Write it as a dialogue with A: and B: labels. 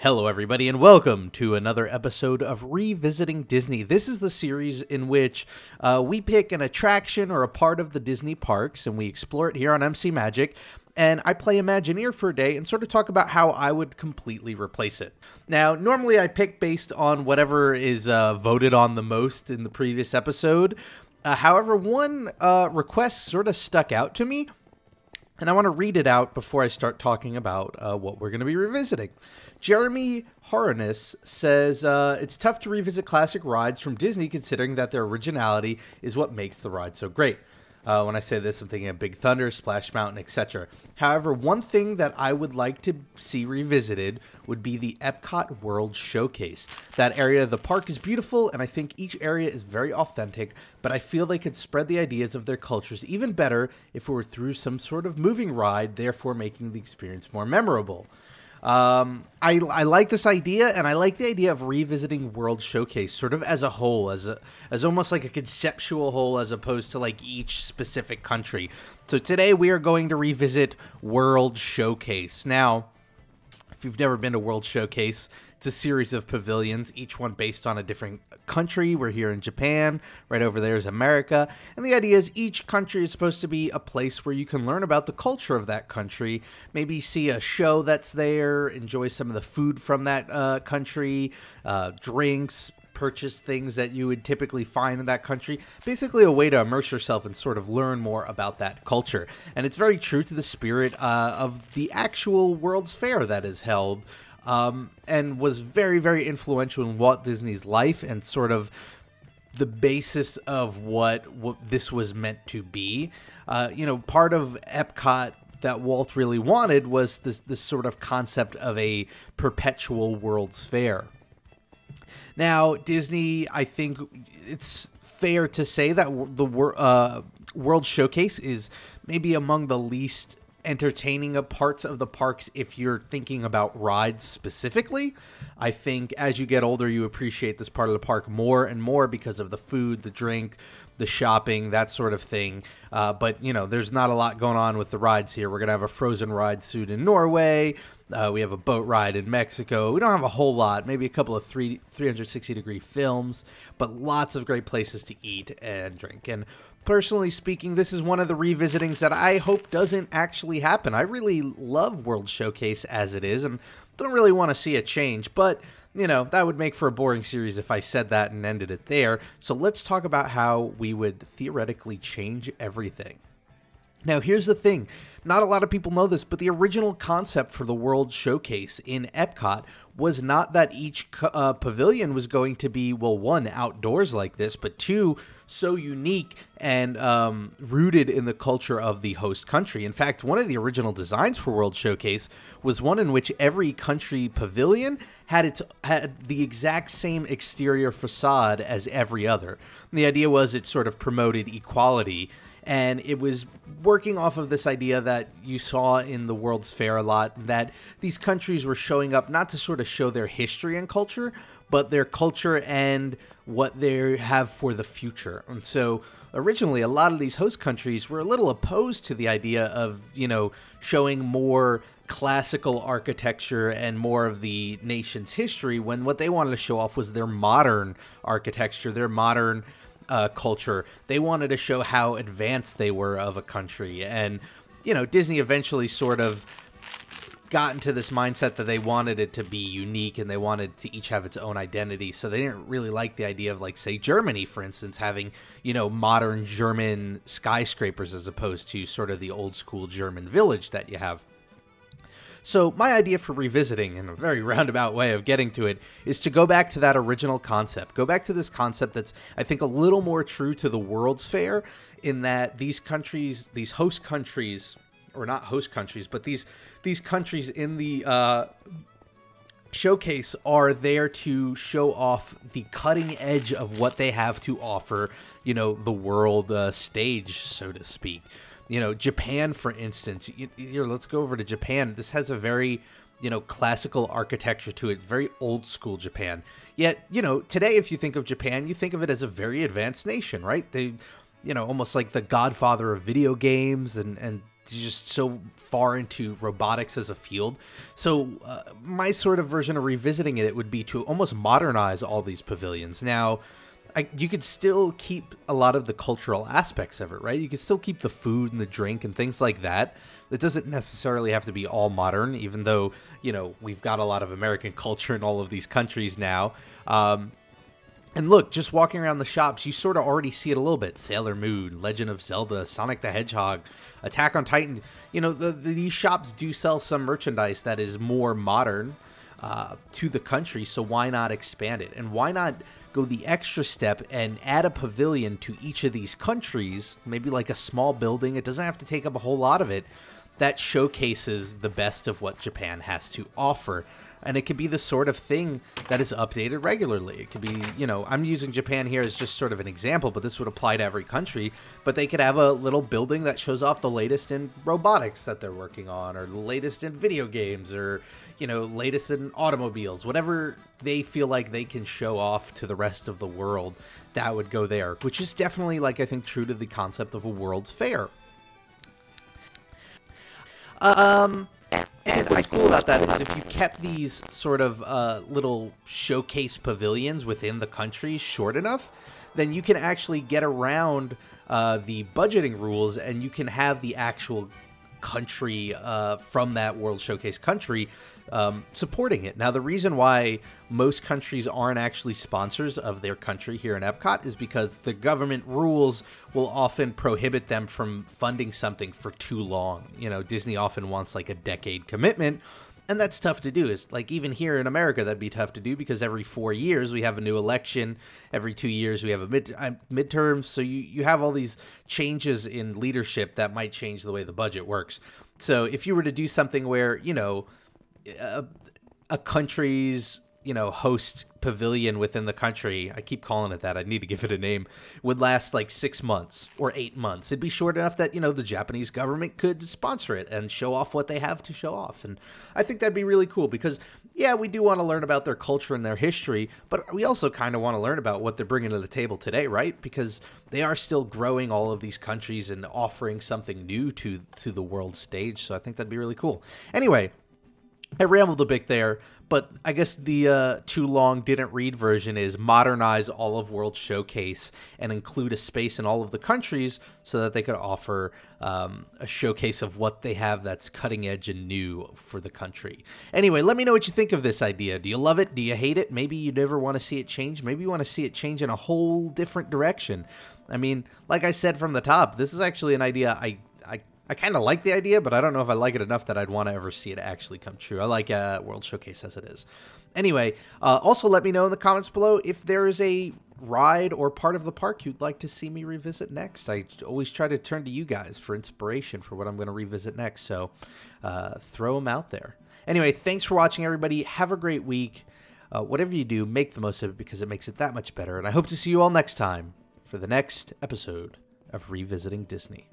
A: Hello, everybody, and welcome to another episode of Revisiting Disney. This is the series in which we pick an attraction or a part of the Disney parks, and we explore it here on MC Magic. And I play Imagineer for a day and sort of talk about how I would completely replace it. Now, normally I pick based on whatever is voted on the most in the previous episode. However, one request sort of stuck out to me, and I want to read it out before I start talking about what we're going to be revisiting. Jeremy Horanis says, it's tough to revisit classic rides from Disney considering that their originality is what makes the ride so great. When I say this, I'm thinking of Big Thunder, Splash Mountain, etc. However, one thing that I would like to see revisited would be the Epcot World Showcase. That area of the park is beautiful, and I think each area is very authentic, but I feel they could spread the ideas of their cultures even better if it were through some sort of moving ride, therefore making the experience more memorable. I like this idea, and I like the idea of revisiting World Showcase sort of as a whole, as almost like a conceptual whole, as opposed to like each specific country. So today we are going to revisit World Showcase. Now, if you've never been to World Showcase, it's a series of pavilions, each one based on a different country. We're here in Japan. Right over there is America. And the idea is each country is supposed to be a place where you can learn about the culture of that country, maybe see a show that's there, enjoy some of the food from that country, drinks, purchase things that you would typically find in that country. Basically a way to immerse yourself and sort of learn more about that culture. And it's very true to the spirit of the actual World's Fair that is held, and was very, very influential in Walt Disney's life and sort of the basis of what this was meant to be. Part of Epcot that Walt really wanted was this sort of concept of a perpetual World's Fair. Now, Disney, I think it's fair to say that the World Showcase is maybe among the least entertaining parts of the parks if you're thinking about rides specifically. I think as you get older, you appreciate this part of the park more and more because of the food, the drink, the shopping, that sort of thing. But, there's not a lot going on with the rides here. We're going to have a Frozen ride soon in Norway. We have a boat ride in Mexico. We don't have a whole lot, maybe a couple of 360-degree films, but lots of great places to eat and drink. And personally speaking, this is one of the revisitings that I hope doesn't actually happen. I really love World Showcase as it is and don't really want to see a change, but that would make for a boring series if I said that and ended it there. So let's talk about how we would theoretically change everything. Now, here's the thing. Not a lot of people know this, but the original concept for the World Showcase in Epcot was not that each pavilion was going to be, well, one, outdoors like this, but two, so unique and rooted in the culture of the host country. In fact, one of the original designs for World Showcase was one in which every country pavilion had the exact same exterior facade as every other. And the idea was it sort of promoted equality. And it was working off of this idea that you saw in the World's Fair a lot, that these countries were showing up not to sort of show their history and culture, but their culture and what they have for the future. And so originally, a lot of these host countries were a little opposed to the idea of, showing more classical architecture and more of the nation's history, when what they wanted to show off was their modern architecture, their modern culture. They wanted to show how advanced they were of a country. And, Disney eventually sort of got into this mindset that they wanted it to be unique and they wanted to each have its own identity. So they didn't really like the idea of, like, say, Germany, for instance, having, modern German skyscrapers as opposed to sort of the old school German village that you have. So my idea for revisiting, in a very roundabout way of getting to it, is to go back to that original concept. Go back to this concept that's, I think, a little more true to the World's Fair, in that these countries, these host countries, or not host countries, but these countries in the showcase are there to show off the cutting edge of what they have to offer, the world stage, so to speak. Japan, for instance, here, let's go over to Japan. This has a very, classical architecture to it. It's very old school Japan. Yet, today, if you think of Japan, you think of it as a very advanced nation, right? They, almost like the godfather of video games and just so far into robotics as a field. So my sort of version of revisiting it would be to almost modernize all these pavilions. Now, you could still keep a lot of the cultural aspects of it, right? You could still keep the food and the drink and things like that. It doesn't necessarily have to be all modern, even though, you know, we've got a lot of American culture in all of these countries now. And look, just walking around the shops, you sort of already see it a little bit. Sailor Moon, Legend of Zelda, Sonic the Hedgehog, Attack on Titan. You know, these shops do sell some merchandise that is more modern to the country, so why not expand it? And why not go the extra step and add a pavilion to each of these countries, maybe like a small building. It doesn't have to take up a whole lot of it. That showcases the best of what Japan has to offer. And it could be the sort of thing that is updated regularly. It could be, you know, I'm using Japan here as just sort of an example, but this would apply to every country. But they could have a little building that shows off the latest in robotics that they're working on, or the latest in video games, or, you know, latest in automobiles. Whatever they feel like they can show off to the rest of the world, that would go there. Which is definitely, like, I think, true to the concept of a World's Fair. And what's cool about that is if you kept these sort of little showcase pavilions within the country short enough, then you can actually get around the budgeting rules, and you can have the actual country from that World Showcase country supporting it. Now, the reason why most countries aren't actually sponsors of their country here in Epcot is because the government rules will often prohibit them from funding something for too long. You know, Disney often wants like a decade commitment, and that's tough to do. It's like, even here in America, that'd be tough to do because every 4 years we have a new election. Every 2 years we have a midterm. So you have all these changes in leadership that might change the way the budget works. So if you were to do something where, you know, a country's, you know, host pavilion within the country, I keep calling it that, I need to give it a name, would last like 6 months or 8 months. It'd be short enough that, you know, the Japanese government could sponsor it and show off what they have to show off. And I think that'd be really cool because, yeah, we do want to learn about their culture and their history, but we also kind of want to learn about what they're bringing to the table today, right? Because they are still growing all of these countries and offering something new to the world stage. So I think that'd be really cool. Anyway, I rambled a bit there, but I guess the too long didn't read version is modernize all of World Showcase and include a space in all of the countries so that they could offer a showcase of what they have that's cutting edge and new for the country. Anyway, let me know what you think of this idea. Do you love it? Do you hate it? Maybe you never want to see it change. Maybe you want to see it change in a whole different direction. I mean, like I said from the top, this is actually an idea I kind of like the idea, but I don't know if I like it enough that I'd want to ever see it actually come true. I like World Showcase as it is. Anyway, also let me know in the comments below if there is a ride or part of the park you'd like to see me revisit next. I always try to turn to you guys for inspiration for what I'm going to revisit next, so throw them out there. Anyway, thanks for watching, everybody. Have a great week. Whatever you do, make the most of it because it makes it that much better. And I hope to see you all next time for the next episode of Revisiting Disney.